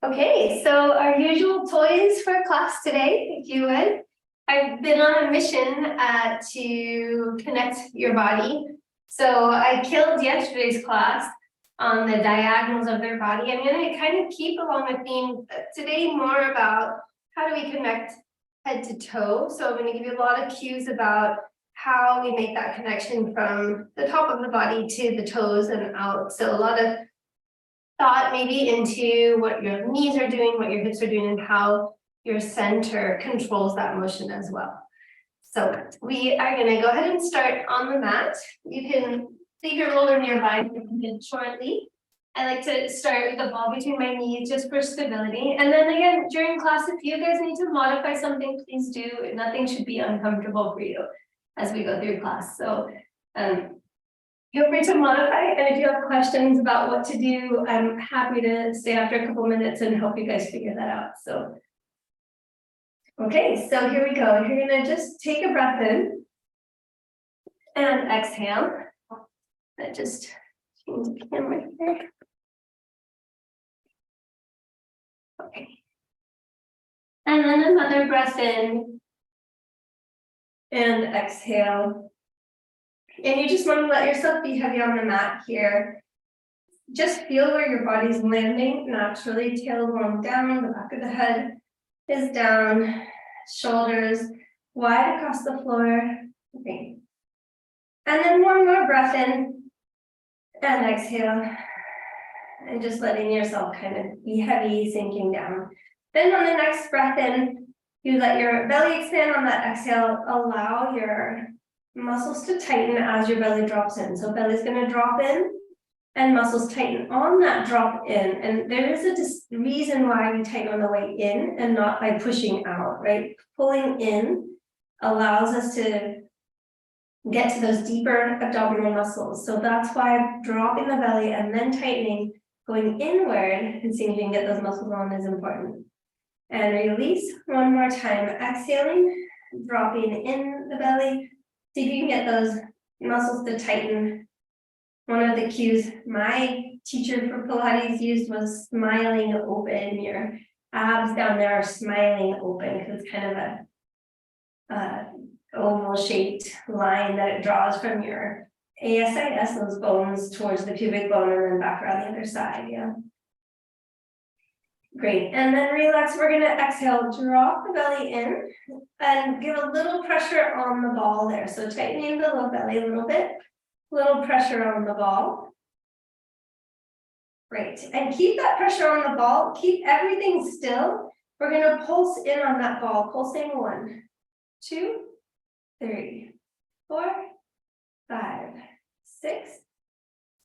Okay, so our usual toys for class today, if you would. I've been on a mission to connect your body. So I killed yesterday's class on the diagonals of their body. I'm going to kind of keep along the theme today more about how do we connect head to toe. So I'm going to give you a lot of cues about how we make that connection from the top of the body to the toes and out. So a lot of thought maybe into what your knees are doing, what your hips are doing, and how your center controls that motion as well. So we are going to go ahead and start on the mat. You can leave your roller nearby shortly. I like to start with the ball between my knees just for stability. And then again, during class, if you guys need to modify something, please do. Nothing should be uncomfortable for you as we go through class. So feel free to modify, and if you have questions about what to do, I'm happy to stay after a couple minutes and help you guys figure that out. So, okay, so here we go. You're gonna just take a breath in and exhale. I just change the camera here. Okay. And then another breath in and exhale. And you just want to let yourself be heavy on the mat here. Just feel where your body's landing naturally. Tailbone down, the back of the head is down, shoulders wide across the floor. Okay. And then one more breath in and exhale. And just letting yourself kind of be heavy, sinking down. Then on the next breath in, you let your belly expand. On that exhale, allow your muscles to tighten as your belly drops in. So belly's going to drop in and muscles tighten on that drop in. And there is a reason why we tighten on the way in and not by pushing out, right? Pulling in allows us to get to those deeper abdominal muscles. So that's why dropping the belly and then tightening, going inward and seeing if you can get those muscles on is important. And release one more time, exhaling, dropping in the belly. See if you can get those muscles to tighten. One of the cues my teacher for Pilates used was smiling open. Your abs down there are smiling open because it's kind of a oval shaped line that it draws from your ASIS, those bones towards the pubic bone and then back around the other side. Yeah. Great, and then relax. We're gonna exhale, drop the belly in and give a little pressure on the ball there. So tightening the low belly a little bit, little pressure on the ball. Great, and keep that pressure on the ball, keep everything still. We're gonna pulse in on that ball, pulsing 1, 2, 3, 4, 5, 6,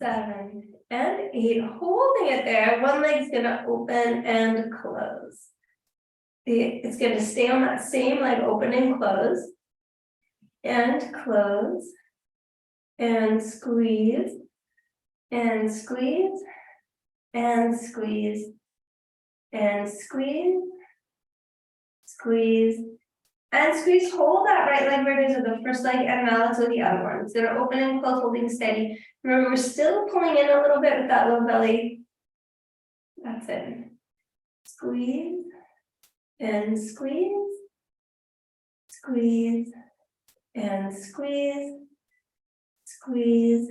7, and 8, holding it there. One leg's gonna open and close. It's gonna stay on that same leg, open and close, and squeeze, and squeeze, and squeeze, and squeeze, and squeeze, squeeze, and squeeze. Hold that right leg where it is with the first leg, and now let's do the other one. It's gonna open and close, holding steady. Remember, we're still pulling in a little bit with that low belly. That's it. Squeeze, and squeeze, squeeze, and squeeze, squeeze,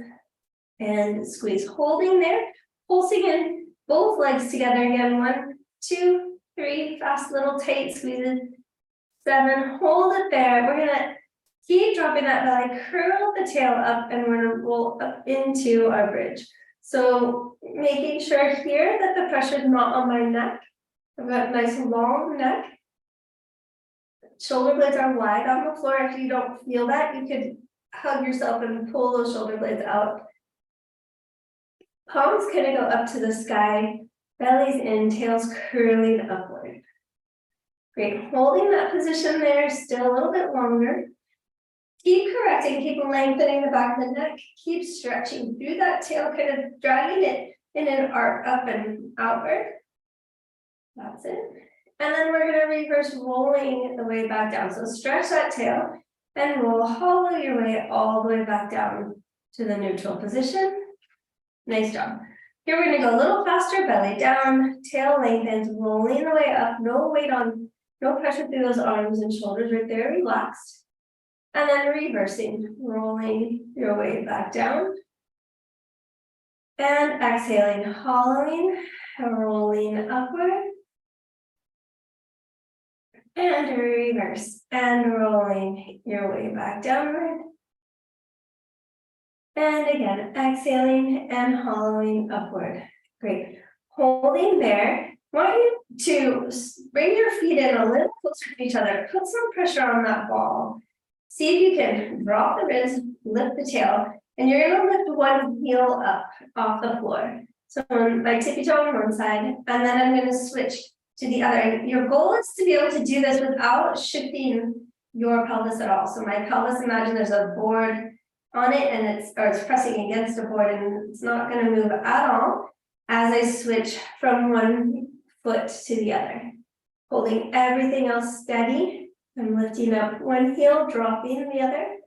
and squeeze. Holding there, pulsing in both legs together again. 1, 2, 3, fast little tight squeezes. 7, hold it there. We're gonna keep dropping that belly, curl the tail up, and we're gonna roll up into our bridge. So making sure here that the pressure is not on my neck. I've got a nice long neck. Shoulder blades are wide on the floor. If you don't feel that, you could hug yourself and pull those shoulder blades out. Palms kind of go up to the sky, belly's in, tail's curling upward. Great, holding that position there, still a little bit longer. Keep correcting, keep lengthening the back of the neck, keep stretching through that tail, kind of dragging it in an arc up and outward. That's it. And then we're gonna reverse rolling the way back down. So stretch that tail and roll, hollow your way all the way back down to the neutral position. Nice job. Here we're gonna go a little faster, belly down, tail lengthens, rolling the way up, no weight on, no pressure through those arms and shoulders right there, relaxed. And then reversing, rolling your way back down. And exhaling, hollowing, rolling upward. And reverse, and rolling your way back downward. And again, exhaling and hollowing upward. Great. Holding there. I want you to bring your feet in a little closer to each other. Put some pressure on that ball. See if you can drop the wrist, lift the tail, and you're going to lift one heel up off the floor. So my tippy toe on one side, and then I'm going to switch to the other. And your goal is to be able to do this without shifting your pelvis at all. So my pelvis, imagine there's a board on it and it's pressing against a board and it's not going to move at all as I switch from one foot to the other. Holding everything else steady. I'm lifting up one heel, dropping the other.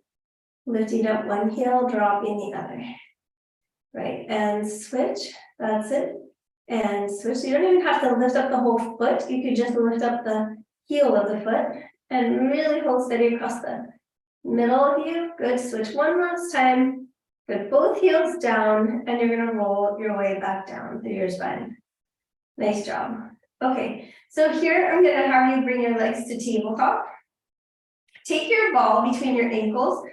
Lifting up one heel, dropping the other. Right, and switch, that's it. And switch, so you don't even have to lift up the whole foot. You could just lift up the heel of the foot and really hold steady across the middle of you. Good, switch one last time. Good, both heels down, and you're gonna roll your way back down through your spine. Nice job. Okay, so here I'm gonna have you bring your legs to tabletop. Take your ball between your ankles,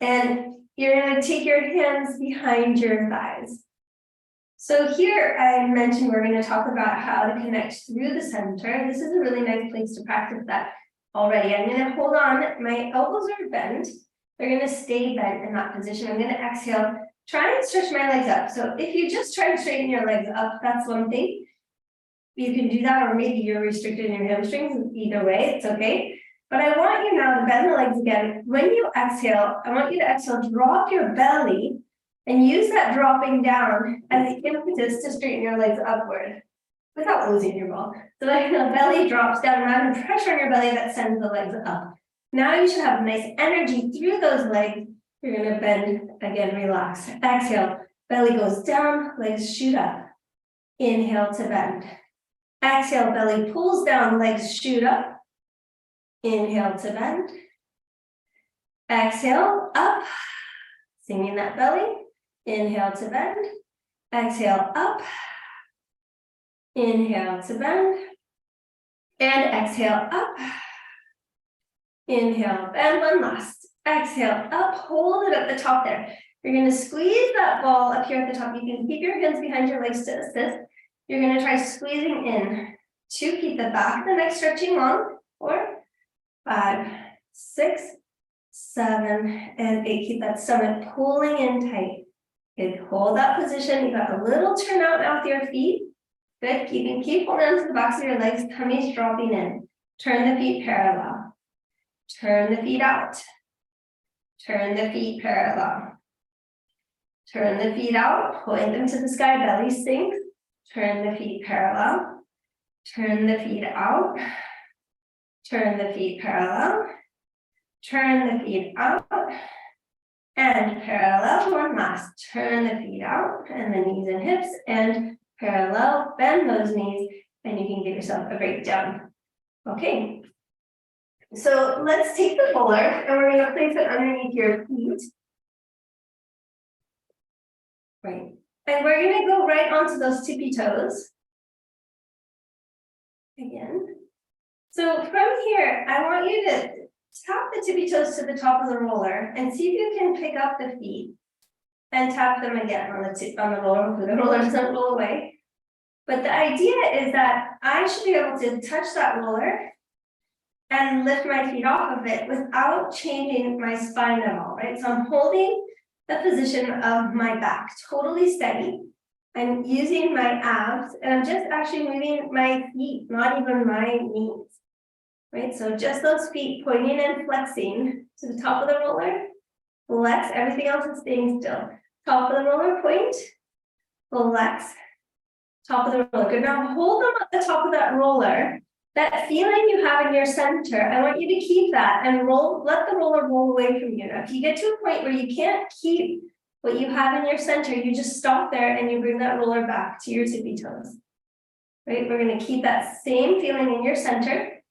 and you're gonna take your hands behind your thighs. So here I mentioned we're gonna talk about how to connect through the center. This is a really nice place to practice that already. I'm gonna hold on, my elbows are bent. They're gonna stay bent in that position. I'm gonna exhale, try and stretch my legs up. So if you just try to straighten your legs up, that's one thing. You can do that, or maybe you're restricted in your hamstrings. Either way, it's okay. But I want you now to bend the legs again. When you exhale, I want you to exhale, drop your belly, and use that dropping down as the impetus to straighten your legs upward without losing your ball. So like the belly drops down, rather pressure on your belly that sends the legs up. Now you should have nice energy through those legs. You're gonna bend, again, relax. Exhale, belly goes down, legs shoot up. Inhale to bend. Exhale, belly pulls down, legs shoot up. Inhale to bend. Exhale, up. Singing that belly. Inhale to bend. Exhale, up. Inhale to bend. And exhale, up. Inhale, bend one last. Exhale, up. Hold it at the top there. You're going to squeeze that ball up here at the top. You can keep your hands behind your legs to assist. You're going to try squeezing in to keep the back of the neck stretching long. 4, 5, 6, 7, and 8. Keep that stomach pulling in tight. Good. Hold that position. You got a little turn out now with your feet. Good. Keep holding on to the backs of your legs. Tummy's dropping in. Turn the feet parallel. Turn the feet out. Turn the feet parallel. Turn the feet out. Point them to the sky. Belly sinks. Turn the feet parallel. Turn the feet out. Turn the feet parallel. Turn the feet out. And parallel. One last. Turn the feet out. And the knees and hips. And parallel. Bend those knees. And you can give yourself a breakdown. Okay. So let's take the roller. And we're going to place it underneath your feet. Right. And we're going to go right onto those tippy toes. Again. So from here, I want you to tap the tippy toes to the top of the roller and see if you can pick up the feet and tap them again on the roller. Hopefully the roller doesn't roll away. But the idea is that I should be able to touch that roller and lift my feet off of it without changing my spine at all, right? So I'm holding the position of my back totally steady. I'm using my abs and I'm just actually moving my feet, not even my knees, right? So just those feet pointing and flexing to the top of the roller, flex, everything else is staying still. Top of the roller, point, flex, top of the roller. Good, now hold them at the top of that roller. That feeling you have in your center, I want you to keep that and roll, let the roller roll away from you. Now, if you get to a point where you can't keep what you have in your center, you just stop there and you bring that roller back to your tippy toes. Right, we're gonna keep that same feeling in your center.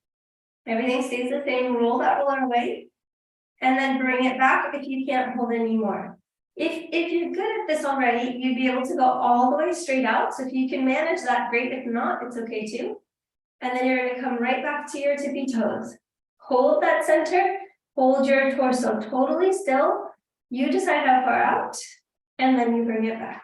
Everything stays the same, roll that roller away, and then bring it back if you can't hold anymore. If you're good at this already, you'd be able to go all the way straight out. So if you can manage that, great. If not, it's okay too. And then you're gonna come right back to your tippy toes. Hold that center, hold your torso totally still. You decide how far out, and then you bring it back.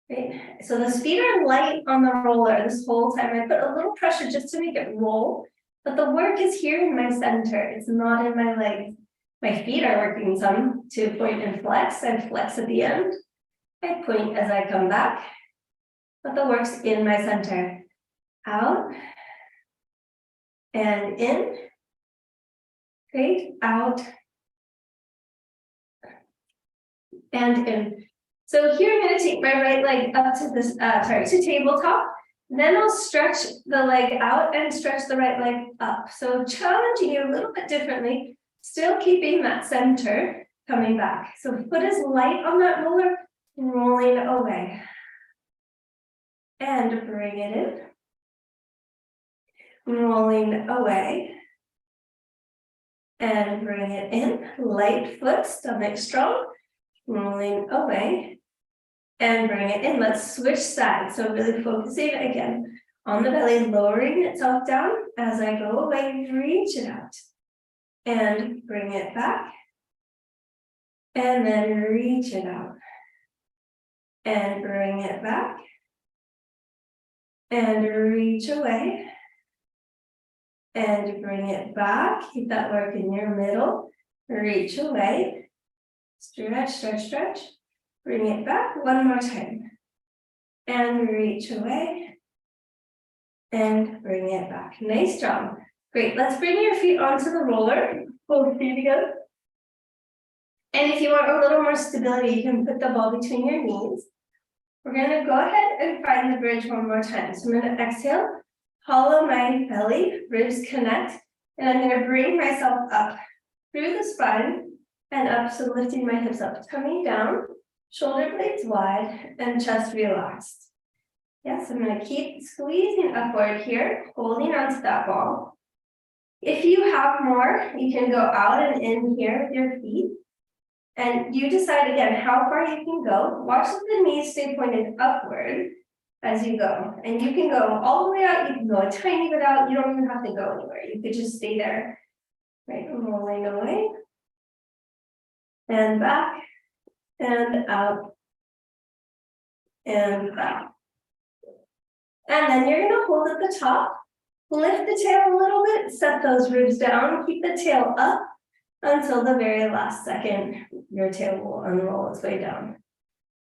Right? So the feet are light on the roller this whole time. I put a little pressure just to make it roll, but the work is here in my center. It's not in my legs. My feet are working some to point and flex. I flex at the end. I point as I come back, but the work's in my center. Out and in. Great, out and in. So here I'm going to take my right leg up to this, to tabletop. Then I'll stretch the leg out and stretch the right leg up. So challenging you a little bit differently, still keeping that center coming back. So foot is light on that roller, rolling away. And bring it in. Rolling away. And bring it in, light foot, stomach strong, rolling away, and bring it in. Let's switch sides. So really focusing again on the belly, lowering itself down as I go away, reach it out, and bring it back, and then reach it out, and bring it back, and reach away, and bring it back. Keep that work in your middle. Reach away. Stretch, stretch, stretch. Bring it back one more time. And reach away. And bring it back. Nice job. Great. Let's bring your feet onto the roller. Both feet together. And if you want a little more stability, you can put the ball between your knees. We're going to go ahead and find the bridge one more time. So I'm going to exhale. Hollow my belly, ribs connect, and I'm going to bring myself up through the spine and up, so lifting my hips up, coming down, shoulder blades wide, and chest relaxed. Yes, I'm going to keep squeezing upward here, holding onto that ball. If you have more, you can go out and in here with your feet, and you decide again how far you can go. Watch that the knees stay pointed upward as you go, and you can go all the way out, you can go a tiny bit out, you don't even have to go anywhere, you could just stay there, right, rolling away, and back, and out, and back. And then you're gonna hold at the top, lift the tail a little bit, set those ribs down, keep the tail up until the very last second, your tail will unroll its way down.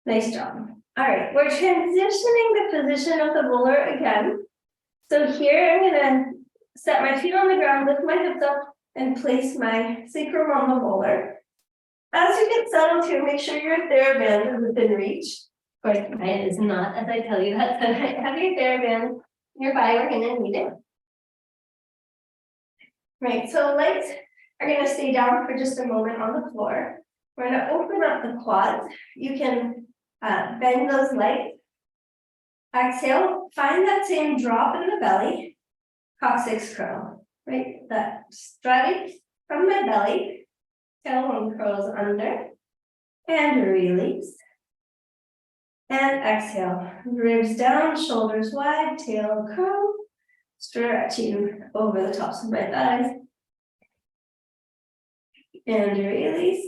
Nice job. All right, we're transitioning the position of the roller again. So here I'm gonna set my feet on the ground, lift my hips up, and place my sacrum on the roller. As you get settled here, make sure your TheraBand is within reach. Of course, mine is not, as I tell you that. So have your TheraBand nearby, we're gonna need it. Right, so legs are gonna stay down for just a moment on the floor. We're gonna open up the quads. You can bend those legs. Exhale, find that same drop in the belly, coccyx curl, right? That straight from my belly, tailbone curls under, and release. And exhale, ribs down, shoulders wide, tail curl, stretching over the tops of my thighs. And release.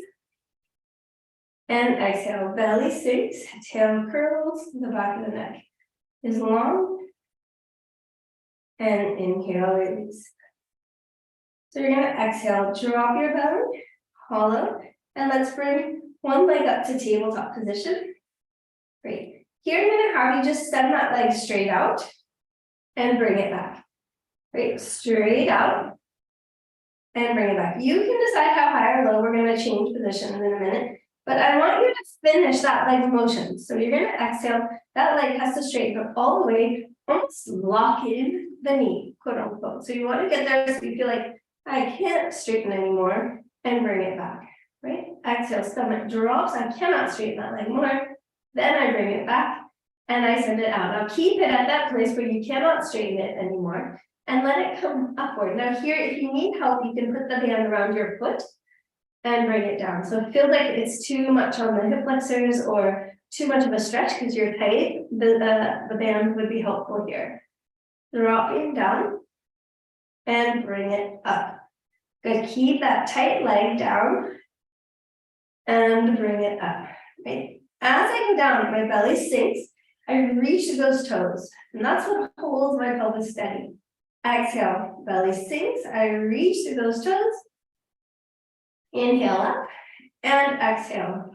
And exhale, belly sinks, tail curls, the back of the neck is long. And inhale, release. So you're going to exhale, drop your belly, hollow, and let's bring one leg up to tabletop position. Great. Here I'm going to have you just send that leg straight out and bring it back. Great, straight out and bring it back. You can decide how high or low. We're going to change positions in a minute. But I want you to finish that leg motion. So you're going to exhale. That leg has to straighten up all the way, almost lock in the knee, quote unquote. So you want to get there so you feel like I can't straighten anymore and bring it back. right? Exhale, stomach drops. I cannot straighten that leg more. Then I bring it back and I send it out. Now keep it at that place where you cannot straighten it anymore and let it come upward. Now here, if you need help, you can put the band around your foot and bring it down. So it feels like it's too much on the hip flexors or too much of a stretch because you're tight, the band would be helpful here. Dropping down and bring it up. Good, keep that tight leg down and bring it up, right? As I go down, my belly sinks, I reach to those toes, and that's what holds my pelvis steady. Exhale, belly sinks, I reach to those toes. Inhale up and exhale.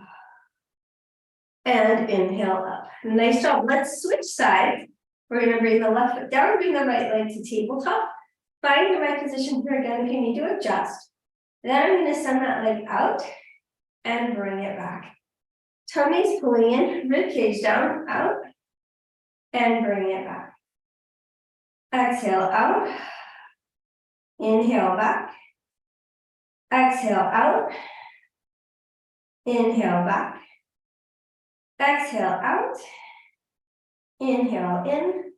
And inhale up. Nice job. Let's switch sides. We're going to bring the left foot down, bring the right leg to tabletop. Find the right position here again if you need to adjust. Then I'm going to send that leg out and bring it back. Tummy's pulling in, rib cage down, out, and bring it back. Exhale out. Inhale back. Exhale out. Inhale back. Exhale out. Inhale in.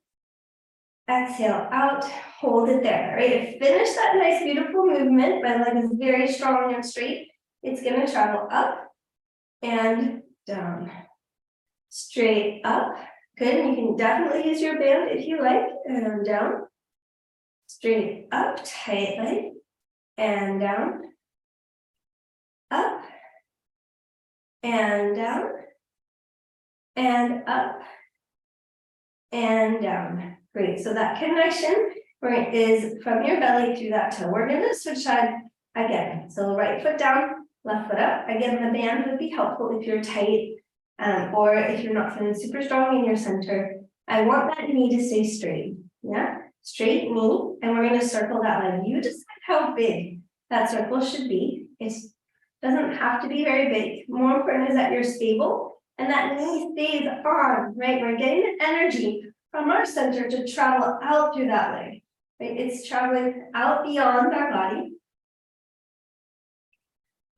Exhale out. Hold it there. Right? Finish that nice, beautiful movement. My leg is very strong and straight. It's going to travel up and down. Straight up. Good. And you can definitely use your band if you like. And down. Straight up. Tight leg. And down. Up. And down. And up. And down. Great. So that connection is from your belly through that toe. We're going to switch side again. So right foot down, left foot up. Again, the band would be helpful if you're tight or if you're not feeling super strong in your center. I want that knee to stay straight. Yeah, straight knee. And we're going to circle that leg. You decide how big that circle should be. It doesn't have to be very big. More important is that you're stable and that knee stays on, right? We're getting the energy from our center to travel out through that leg, right? It's traveling out beyond our body,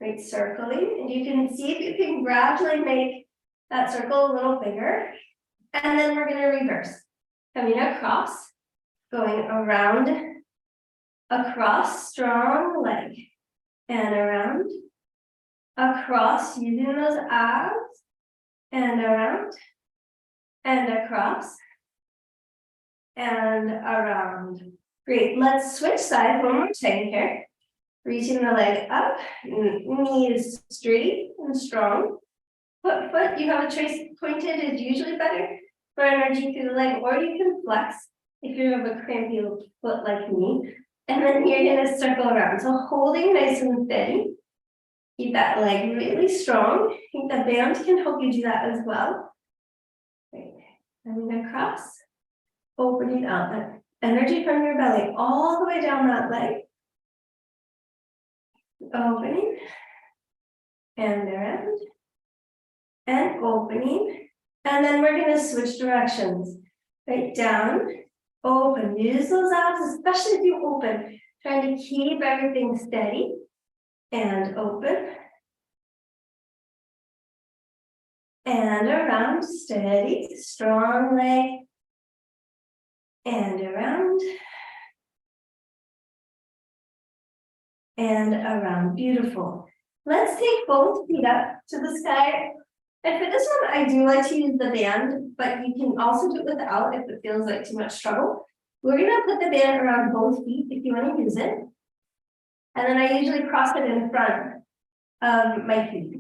right? Circling, and you can see if you can gradually make that circle a little bigger. And then we're going to reverse, coming across, going around, across, strong leg, and around, across, using those abs, and around, and across, and around. Great. Let's switch sides one more time here. Reaching the leg up, knee is straight and strong. Foot, you have a choice. Pointed is usually better for energy through the leg, or you can flex if you have a crampy foot like me. And then you're going to circle around. So holding nice and steady. Keep that leg really strong. I think the band can help you do that as well. Great. And across. Opening out that energy from your belly all the way down that leg. Opening and around and opening. And then we're going to switch directions. Right, down, open. Use those abs, especially if you open. Trying to keep everything steady and open. And around, steady, strong leg. And around. And around. Beautiful. Let's take both feet up to the sky. And for this one, I do like to use the band, but you can also do it without if it feels like too much trouble. We're going to put the band around both feet if you want to use it. And then I usually cross it in front of my feet.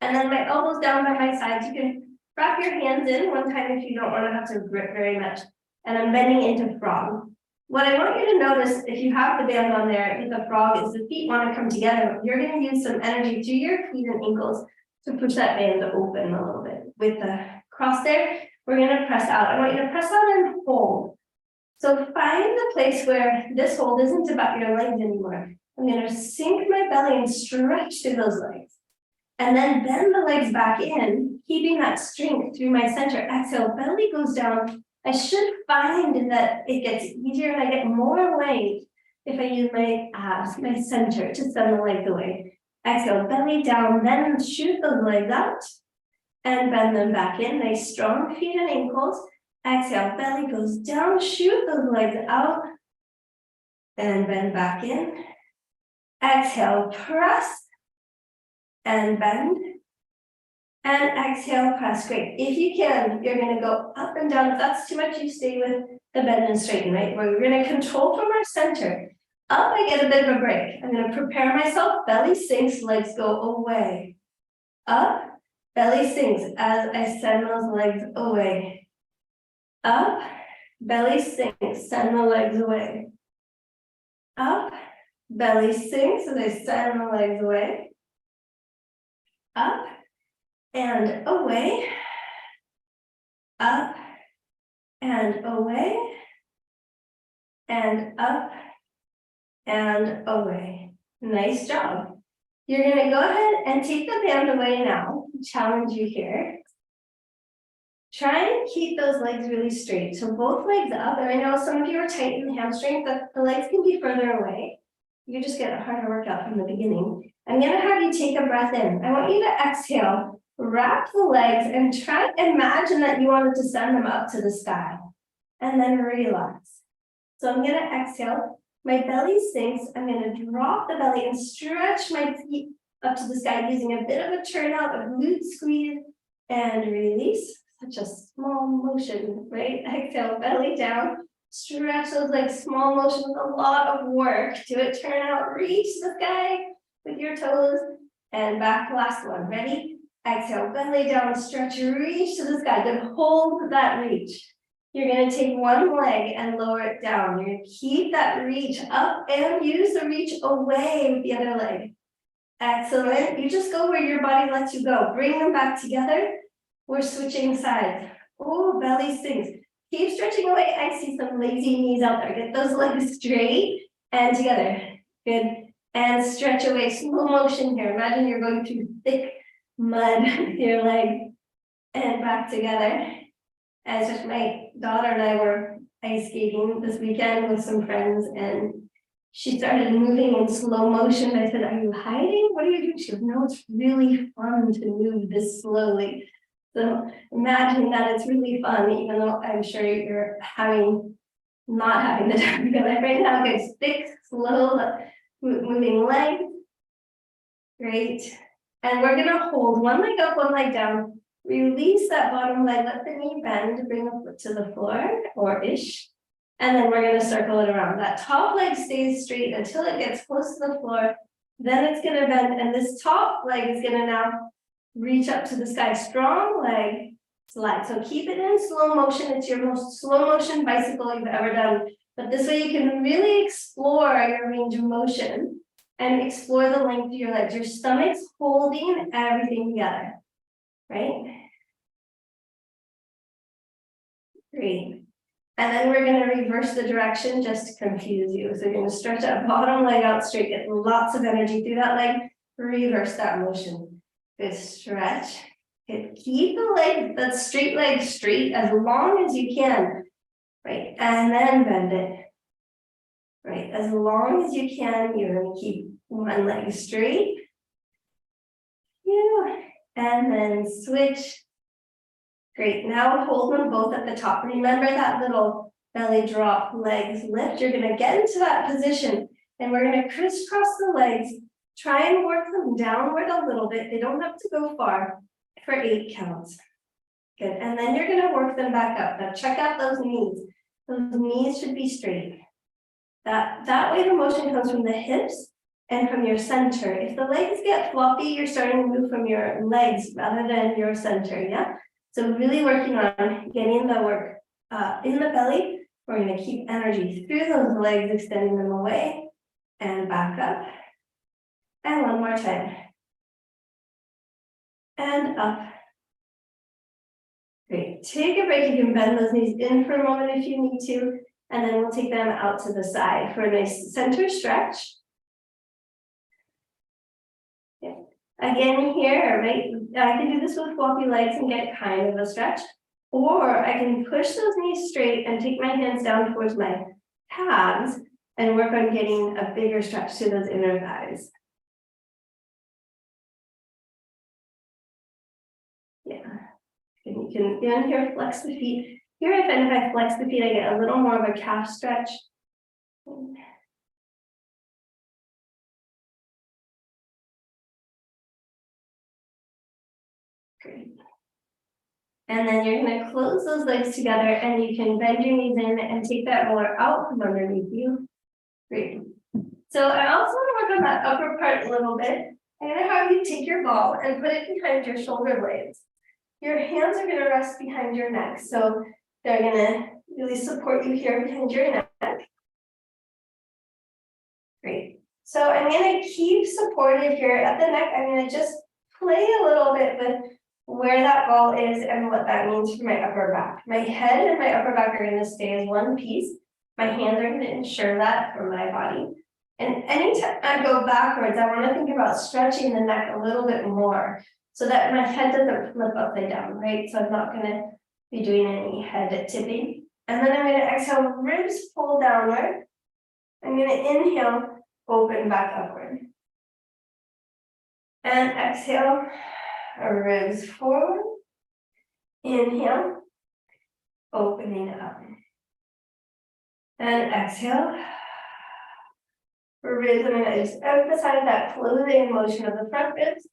And then my elbows down by my sides. You can wrap your hands in one time if you don't want to have to grip very much. And I'm bending into frog. What I want you to notice, if you have the band on there with the frog, is the feet want to come together. You're going to use some energy through your feet and ankles to push that band open a little bit. With the cross there, we're going to press out. I want you to press out and hold. So find the place where this hold isn't about your legs anymore. I'm going to sink my belly and stretch through those legs. And then bend the legs back in, keeping that strength through my center. Exhale, belly goes down. I should find that it gets easier and I get more length if I use my abs, my center, to send the legs away. Exhale, belly down, then shoot those legs out and bend them back in. Nice strong feet and ankles. Exhale, belly goes down, shoot those legs out and bend back in. Exhale, press and bend. And exhale, press. Great. If you can, you're going to go up and down. If that's too much, you stay with the bend and straighten, right? We're going to control from our center. Up, I get a bit of a break. I'm going to prepare myself. Belly sinks, legs go away. Up, belly sinks as I send those legs away. Up, belly sinks, send the legs away. Up, belly sinks as I send the legs away. Up and away. Up and away. And up and away. Nice job. You're going to go ahead and take the band away now. Challenge you here. Try and keep those legs really straight. So both legs up. And I know some of you are tight in the hamstring, but the legs can be further away. You just get a harder workout from the beginning. I'm going to have you take a breath in. I want you to exhale, wrap the legs, and try and imagine that you wanted to send them up to the sky. And then relax. So I'm going to exhale. My belly sinks. I'm going to drop the belly and stretch my feet up to the sky using a bit of a turnout, a glute squeeze, and release. Such a small motion, right? Exhale, belly down. Stretch those legs, small motion with a lot of work. Do it, turn out, reach the sky with your toes. And back, last one. Ready? Exhale, belly down, stretch, reach to the sky. Good, hold that reach. You're going to take one leg and lower it down. You're going to keep that reach up and use the reach away with the other leg. Excellent. You just go where your body lets you go. Bring them back together. We're switching sides. Oh, belly sinks. Keep stretching away. I see some lazy knees out there. Get those legs straight and together. Good. And stretch away. Slow motion here. Imagine you're going through thick mud with your leg and back together. As just my daughter and I were ice skating this weekend with some friends, and she started moving in slow motion. I said, "Are you hiding? What are you doing?" She goes, "No, it's really fun to move this slowly." So imagine that it's really fun, even though I'm sure you're not having the time of your life right now. Good, thick, slow, moving leg. Great. And we're gonna hold one leg up, one leg down. Release that bottom leg, let the knee bend, bring the foot to the floor, or ish. And then we're gonna circle it around. That top leg stays straight until it gets close to the floor. Then it's gonna bend, and this top leg is gonna now reach up to the sky. Strong leg, slide. So keep it in slow motion. It's your most slow motion bicycle you've ever done. But this way you can really explore your range of motion and explore the length of your legs. Your stomach's holding everything together, right? Great. And then we're going to reverse the direction just to confuse you. So you're going to stretch that bottom leg out straight, get lots of energy through that leg, reverse that motion. Good stretch. Good. Keep the leg, that straight leg straight as long as you can, right? And then bend it, right? As long as you can, you're going to keep one leg straight. Yeah. And then switch. Great, now hold them both at the top. Remember that little belly drop, legs lift. You're gonna get into that position and we're gonna crisscross the legs. Try and work them downward a little bit. They don't have to go far for 8 counts. Good, and then you're gonna work them back up. Now check out those knees. Those knees should be straight. That way the motion comes from the hips and from your center. If the legs get floppy, you're starting to move from your legs rather than your center, yeah? So really working on getting the work in the belly. We're going to keep energy through those legs, extending them away and back up. And one more time. And up. Great. Take a break. You can bend those knees in for a moment if you need to. And then we'll take them out to the side for a nice center stretch. Yeah. Again here, right? I can do this with floppy legs and get kind of a stretch, or I can push those knees straight and take my hands down towards my calves and work on getting a bigger stretch to those inner thighs. You can again here flex the feet. Here, if I flex the feet, I get a little more of a calf stretch. Great. And then you're going to close those legs together and you can bend your knees in and take that roller out from underneath you. Great. So I also want to work on that upper part a little bit. I'm going to have you take your ball and put it behind your shoulder blades. Your hands are going to rest behind your neck. So they're going to really support you here behind your neck. Great. So I'm going to keep supported here at the neck. I'm going to just play a little bit with where that ball is and what that means for my upper back. My head and my upper back are going to stay as one piece. My hands are going to ensure that for my body. And anytime I go backwards, I want to think about stretching the neck a little bit more so that my head doesn't flip upside down, right? So I'm not going to be doing any head tipping. And then I'm going to exhale, ribs pull downward. I'm going to inhale, open back upward. And exhale, ribs forward. Inhale, opening up. And exhale. Ribs, I'm going to just emphasize that closing motion of the front ribs.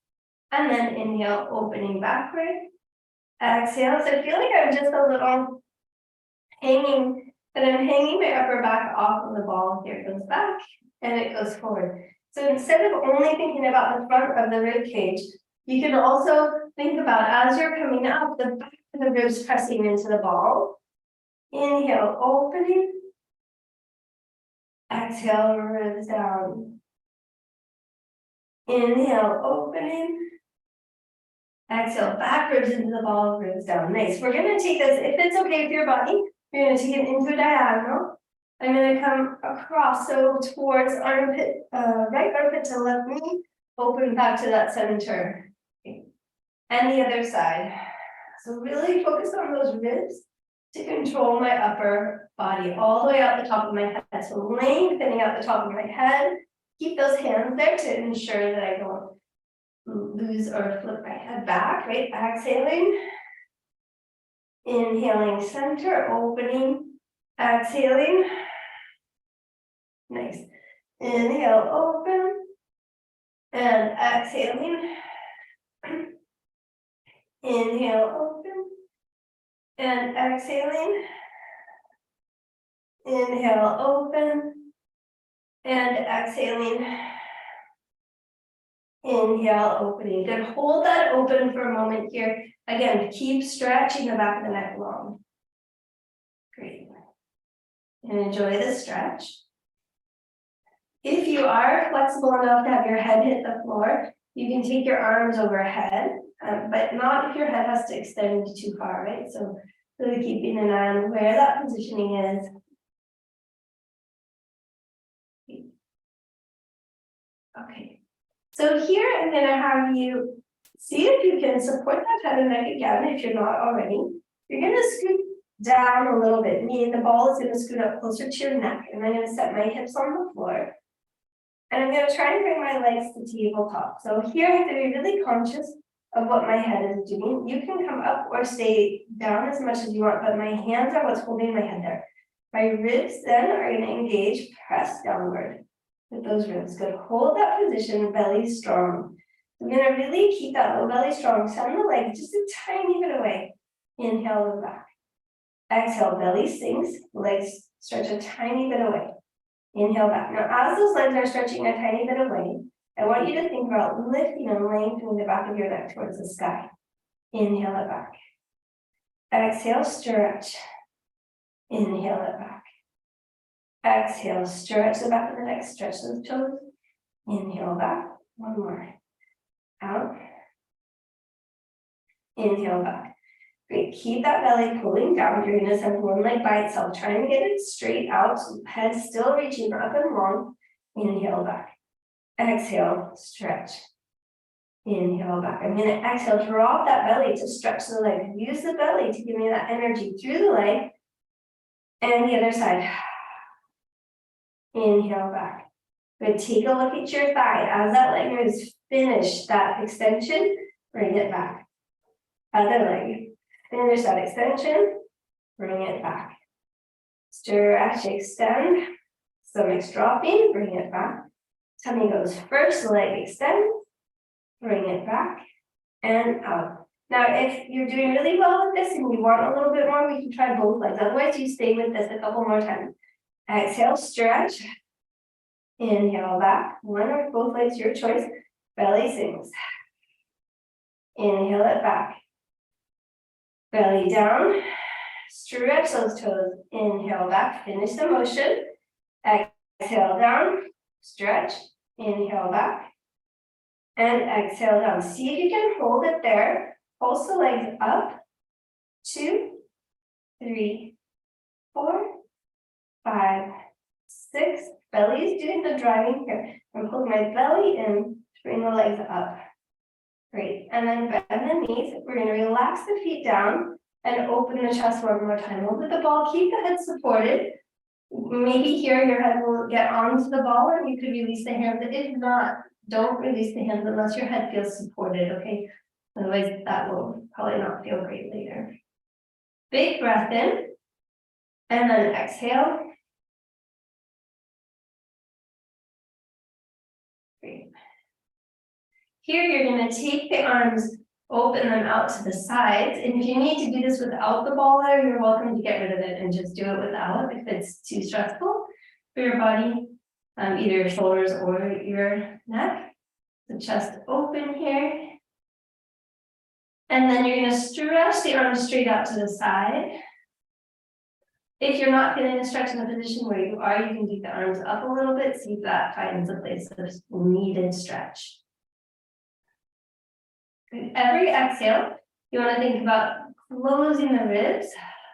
And then inhale, opening backward. Exhale. So I feel like I'm just a little hanging, but I'm hanging my upper back off of the ball. Here it goes back and it goes forward. So instead of only thinking about the front of the rib cage, you can also think about as you're coming up, the back of the ribs pressing into the ball. Inhale, opening. Exhale, ribs down. Inhale, opening. Exhale, back ribs into the ball, ribs down. Nice. We're going to take this, if it's okay with your body, you're going to take it into a diagonal. I'm going to come across, so towards armpit, right armpit to left knee, open back to that center. Okay. And the other side. So really focus on those ribs to control my upper body all the way out the top of my head. So lengthening out the top of my head. Keep those hands there to ensure that I don't lose or flip my head back, right? Exhaling. Inhaling center, opening. Exhaling. Nice. Inhale, open. And exhaling. Inhale, open. And exhaling. Inhale, open. And exhaling. Inhale, opening. Good. Hold that open for a moment here. Again, keep stretching the back of the neck long. Great. And enjoy the stretch. If you are flexible enough to have your head hit the floor, you can take your arms overhead, but not if your head has to extend too far, right? So really keeping an eye on where that positioning is. Okay. So here I'm going to have you see if you can support that head and neck again if you're not already. You're going to scoot down a little bit, meaning the ball is going to scoot up closer to your neck, and I'm going to set my hips on the floor. And I'm going to try and bring my legs to tabletop. So here I have to be really conscious of what my head is doing. You can come up or stay down as much as you want, but my hands are what's holding my head there. My ribs then are going to engage, press downward with those ribs. Good. Hold that position, belly strong. I'm going to really keep that low belly strong. Send the legs just a tiny bit away. Inhale, look back. Exhale, belly sinks, legs stretch a tiny bit away. Inhale back. Now, as those legs are stretching a tiny bit away, I want you to think about lifting and lengthening the back of your neck towards the sky. Inhale it back. Exhale, stretch. Inhale it back. Exhale, stretch the back of the neck, stretch those toes. Inhale back. One more. Out. Inhale back. Great. Keep that belly pulling down. You're going to send one leg by itself, trying to get it straight out. Head still reaching up and long. Inhale back. Exhale, stretch. Inhale back. I'm going to exhale, drop that belly to stretch the leg. Use the belly to give me that energy through the leg. And the other side. Inhale back. Good. Take a look at your thigh. As that leg moves, finish that extension. Bring it back. Other leg. Finish that extension, bring it back. Stretch, extend, stomach's dropping, bring it back. Tummy goes first, leg extends, bring it back, and out. Now, if you're doing really well with this and you want a little bit more, we can try both legs. Otherwise, you stay with this a couple more times. Exhale, stretch. Inhale back, one or both legs, your choice. Belly sinks. Inhale it back. Belly down. Stretch those toes. Inhale back, finish the motion. Exhale down, stretch. Inhale back. And exhale down. See if you can hold it there. Pulse the legs up. 2, 3, 4, 5, 6. Belly is doing the driving here. I'm pulling my belly in to bring the legs up. Great. And then bend the knees. We're going to relax the feet down and open the chest one more time. Over the ball, keep the head supported. Maybe here your head will get onto the ball and you could release the hands. If not, don't release the hands unless your head feels supported, okay? Otherwise, that will probably not feel great later. Big breath in, and then exhale. Great. Here, you're going to take the arms, open them out to the sides. And if you need to do this without the ball there, you're welcome to get rid of it and just do it without if it's too stressful for your body, either your shoulders or your neck. The chest open here. And then you're going to stretch the arms straight out to the side. If you're not feeling a stretch in the position where you are, you can take the arms up a little bit, see if that finds a place of needed stretch. Good. Every exhale, you want to think about closing the ribs.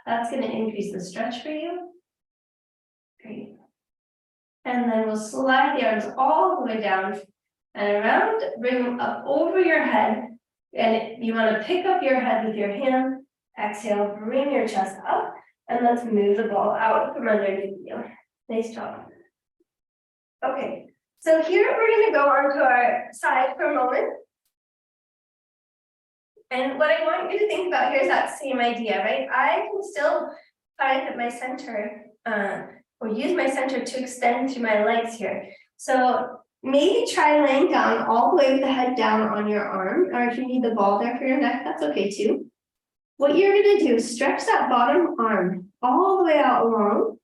That's going to increase the stretch for you. Great. And then we'll slide the arms all the way down and around, bring them up over your head. And you want to pick up your head with your hand. Exhale, bring your chest up, and let's move the ball out from underneath you. Nice job. Okay, so here we're going to go onto our side for a moment. And what I want you to think about here is that same idea, right? I can still find my center, or use my center to extend through my legs here. So maybe try laying down all the way with the head down on your arm, or if you need the ball there for your neck, that's okay too. What you're going to do is stretch that bottom arm all the way out long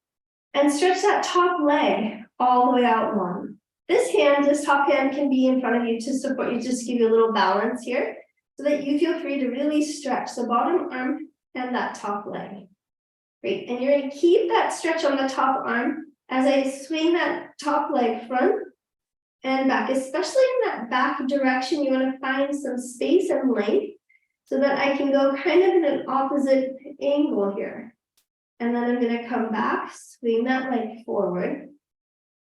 and stretch that top leg all the way out long. This top hand can be in front of you to support you, just give you a little balance here so that you feel free to really stretch the bottom arm and that top leg. Great. And you're going to keep that stretch on the top arm as I swing that top leg front and back, especially in that back direction. You want to find some space and length so that I can go kind of in an opposite angle here. And then I'm going to come back, swing that leg forward.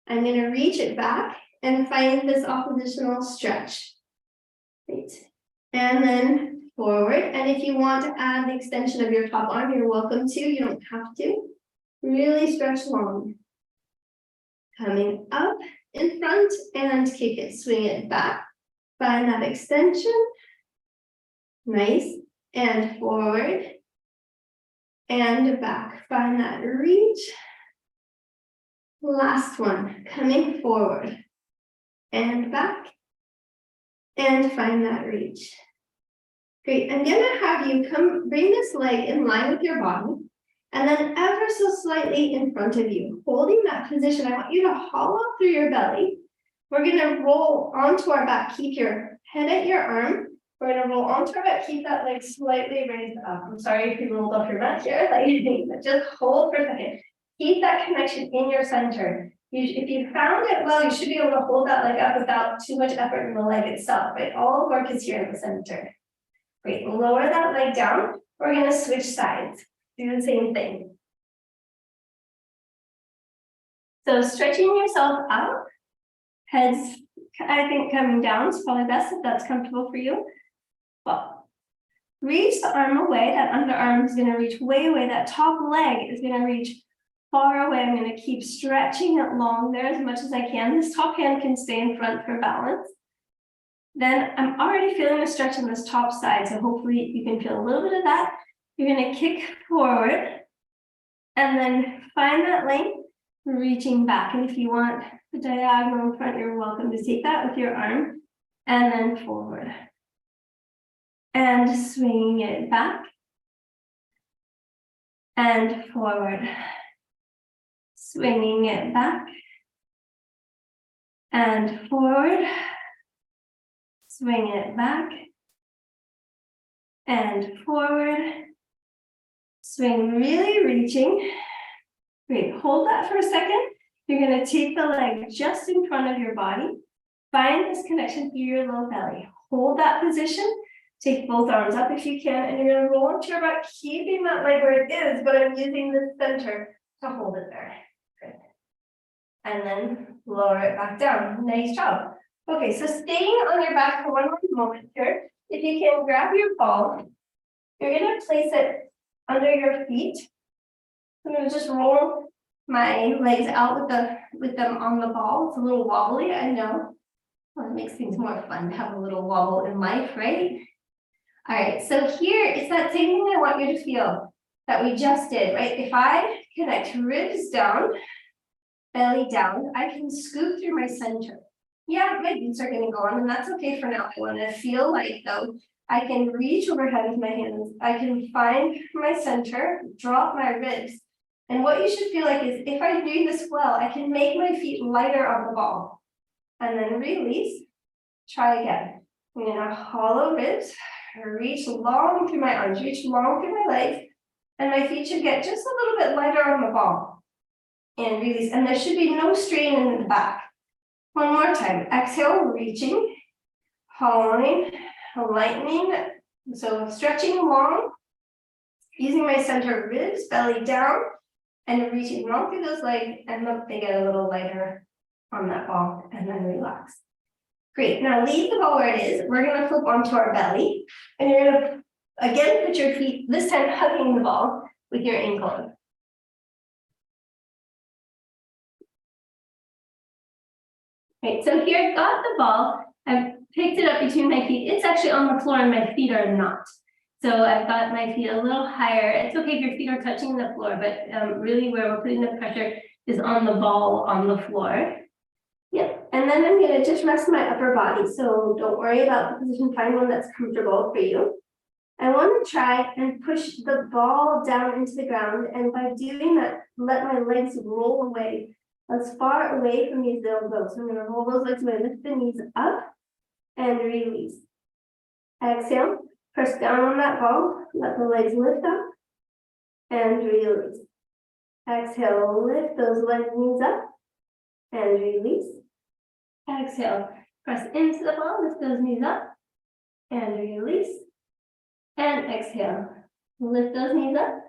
I'm going to reach it back and find this oppositional stretch. Great. And then forward. And if you want to add the extension of your top arm, you're welcome to. You don't have to. Really stretch long. Coming up in front and kick it, swing it back. Find that extension. Nice. And forward. And back. Find that reach. Last one. Coming forward. And back. And find that reach. Great. I'm going to have you bring this leg in line with your body. And then ever so slightly in front of you. Holding that position, I want you to hollow through your belly. We're going to roll onto our back. Keep your head at your arm. We're going to roll onto our back. Keep that leg slightly raised up. I'm sorry if you rolled off your mat here. But just hold for a second. Keep that connection in your center. If you found it well, you should be able to hold that leg up without too much effort in the leg itself, right? All the work is here in the center. Great. Lower that leg down. We're going to switch sides. Do the same thing. So stretching yourself out, heads, I think coming down is probably best if that's comfortable for you. Well, reach the arm away. That underarm is going to reach way away. That top leg is going to reach far away. I'm going to keep stretching it long there as much as I can. This top hand can stay in front for balance. Then I'm already feeling a stretch on this top side. So hopefully you can feel a little bit of that. You're gonna kick forward and then find that length, reaching back. And if you want the diagonal in front, you're welcome to take that with your arm and then forward. And swinging it back and forward. Swinging it back and forward. Swing it back and forward. Swing, really reaching. Great, hold that for a second. You're gonna take the leg just in front of your body. Find this connection through your low belly. Hold that position. Take both arms up if you can, and you're gonna roll onto your back, keeping that leg where it is, but I'm using the center to hold it there. Good. And then lower it back down. Nice job. Okay, so staying on your back for one more moment here. If you can grab your ball, you're gonna place it under your feet. I'm gonna just roll my legs out with them on the ball. It's a little wobbly, I know. Well, it makes things more fun to have a little wobble in life, right? All right, so here it's that same thing I want you to feel that we just did, right? If I connect ribs down, belly down, I can scoop through my center. Yeah, my glutes are gonna go on, and that's okay for now. I wanna feel light though. I can reach overhead with my hands. I can find my center, drop my ribs. And what you should feel like is if I do this well, I can make my feet lighter on the ball. And then release, try again. I'm gonna hollow ribs, reach long through my arms, reach long through my legs, and my feet should get just a little bit lighter on the ball. And release, and there should be no strain in the back. One more time, exhale, reaching, hollowing, lightening, so stretching long, using my center ribs, belly down, and reaching long through those legs, and look, they get a little lighter on that ball, and then relax. Great, now leave the ball where it is. We're gonna flip onto our belly, and you're gonna, again, put your feet, this time hugging the ball with your ankle. Right, so here I've got the ball, I've picked it up between my feet. It's actually on the floor and my feet are not. So I've got my feet a little higher. It's okay if your feet are touching the floor, but really where we're putting the pressure is on the ball on the floor. Yep, and then I'm gonna just rest my upper body. So don't worry about the position, find one that's comfortable for you. I want to try and push the ball down into the ground, and by doing that, let my legs roll away as far away from these elbows. So I'm going to roll those legs away, lift the knees up and release. Exhale, press down on that ball, let the legs lift up and release. Exhale, lift those legs, knees up and release. Exhale, press into the ball, lift those knees up and release. And exhale, lift those knees up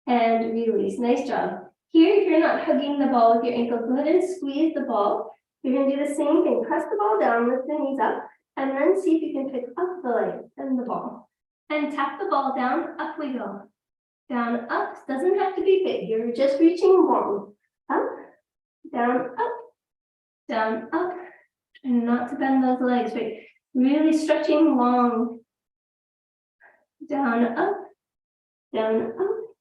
and release. Nice job. Here, if you're not hugging the ball with your ankles, go ahead and squeeze the ball. You're going to do the same thing. Press the ball down, lift the knees up, and then see if you can pick up the leg and the ball. And tap the ball down, up we go. Down, up, doesn't have to be big. You're just reaching long. Up, down, up, and not to bend those legs, but really stretching long. Down, up, down, up,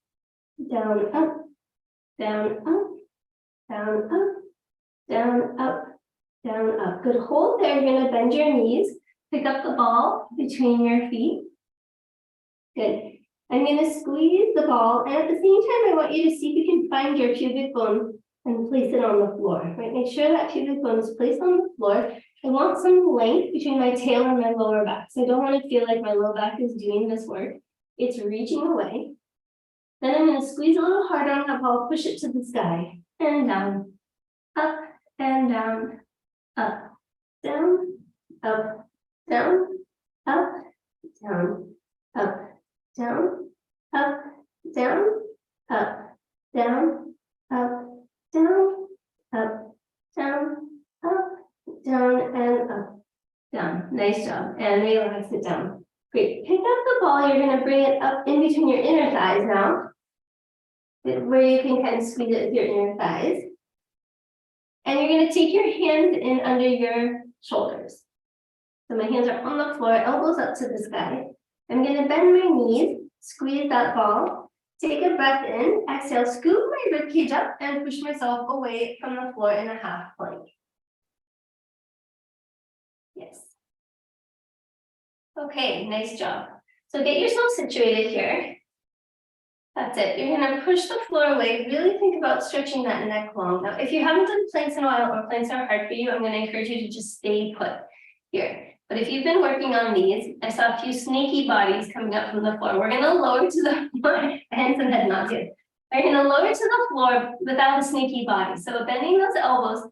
down, up. Down, up, down, up, down, up, down, up. Good, hold there. You're going to bend your knees. Pick up the ball between your feet. Good. I'm going to squeeze the ball, and at the same time, I want you to see if you can find your pubic bone and place it on the floor. Right? Make sure that pubic bone is placed on the floor. I want some length between my tail and my lower back. So I don't want to feel like my low back is doing this work. It's reaching away. Then I'm going to squeeze a little harder on that ball, push it to the sky, and down, up, and down, up, down, up, down, up, down, up, down, up, down, up, down, up, down, up, down, up, down, and up, down. Nice job. And relax it down. Great. Pick up the ball. You're going to bring it up in between your inner thighs now, where you can kind of squeeze it with your inner thighs. And you're going to take your hands in under your shoulders. So my hands are on the floor, elbows up to the sky. I'm going to bend my knees Squeeze that ball. Take a breath in, exhale, scoop my rib cage up and push myself away from the floor in a half plank. Yes. Okay, nice job. So get yourself situated here. That's it. You're gonna push the floor away. Really think about stretching that neck long. Now, if you haven't done planks in a while or planks are hard for you, I'm gonna encourage you to just stay put here. But if you've been working on these, I saw a few sneaky bodies coming up from the floor. We're gonna lower to the floor, hands and head, not good. We're gonna lower to the floor without a sneaky body. So bending those elbows,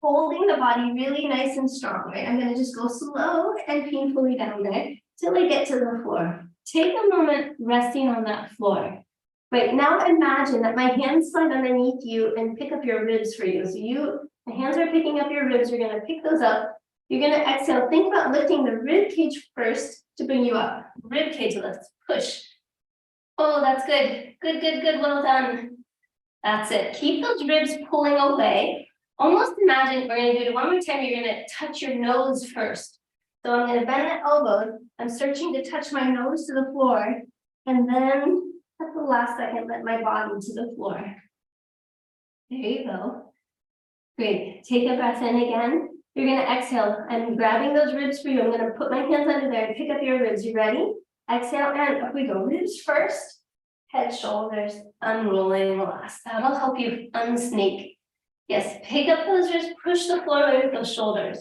holding the body really nice and strong, right? I'm gonna just go slow and painfully down there till I get to the floor. Take a moment resting on that floor. Right, now imagine that my hands slide underneath you and pick up your ribs for you. So my hands are picking up your ribs, you're gonna pick those up. You're gonna exhale, think about lifting the rib cage first to bring you up. Rib cage lifts, push. Oh, that's good, good, well done. That's it, keep those ribs pulling away. Almost imagine, we're gonna do it one more time, you're gonna touch your nose first. So I'm gonna bend the elbows, I'm searching to touch my nose to the floor, and then at the last second, let my body to the floor. There you go. Great, take a breath in again. You're gonna exhale. I'm grabbing those ribs for you. I'm gonna put my hands under there and pick up your ribs. You ready? Exhale and up we go. Ribs first, head, shoulders, unrolling last. That'll help you unsnake. Yes, pick up those ribs, push the floor away with those shoulders.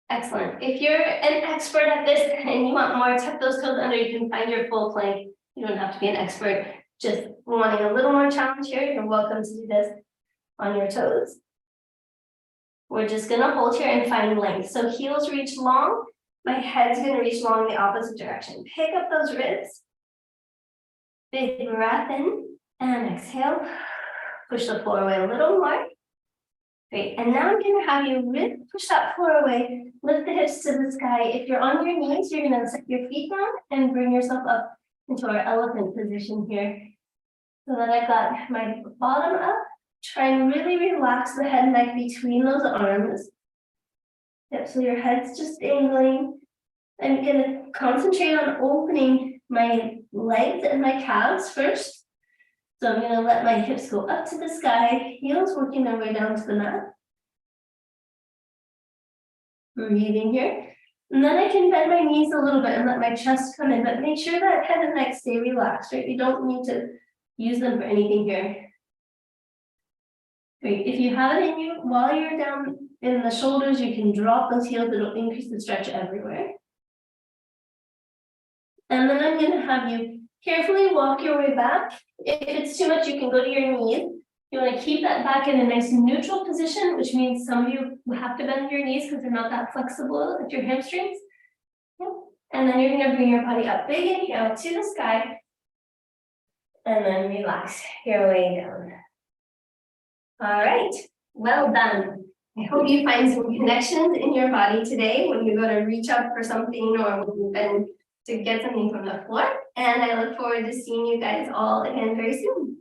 Excellent. If you're an expert at this and you want more, tuck those toes under, you can find your full plank. You don't have to be an expert. Just wanting a little more challenge here, you're welcome to do this on your toes. We're just gonna hold here and find length. So heels reach long, my head's gonna reach long in the opposite direction. Pick up those ribs. Big breath in and exhale. Push the floor away a little more. Great, and now I'm gonna have you push that floor away, lift the hips to the sky. If you're on your knees, you're gonna set your feet down and bring yourself up into our elephant position here. So that I've got my bottom up. Try and really relax the head and neck between those arms. Yep, so your head's just dangling. I'm gonna concentrate on opening my legs and my calves first. So I'm gonna let my hips go up to the sky, heels working their way down to the mat. Breathing here. And then I can bend my knees a little bit and let my chest come in, but make sure that head and neck stay relaxed, right? You don't need to use them for anything here. Great, if you have it in you, while you're down in the shoulders, you can drop those heels, it'll increase the stretch everywhere. And then I'm gonna have you carefully walk your way back. If it's too much, you can go to your knees. You wanna keep that back in a nice neutral position, which means some of you have to bend your knees because they're not that flexible with your hamstrings. Yep. And then you're gonna bring your body up, big inhale to the sky. And then relax your way down. All right, well done. I hope you find some connections in your body today when you go to reach up for something or when you bend to get something from the floor. And I look forward to seeing you guys all again very soon.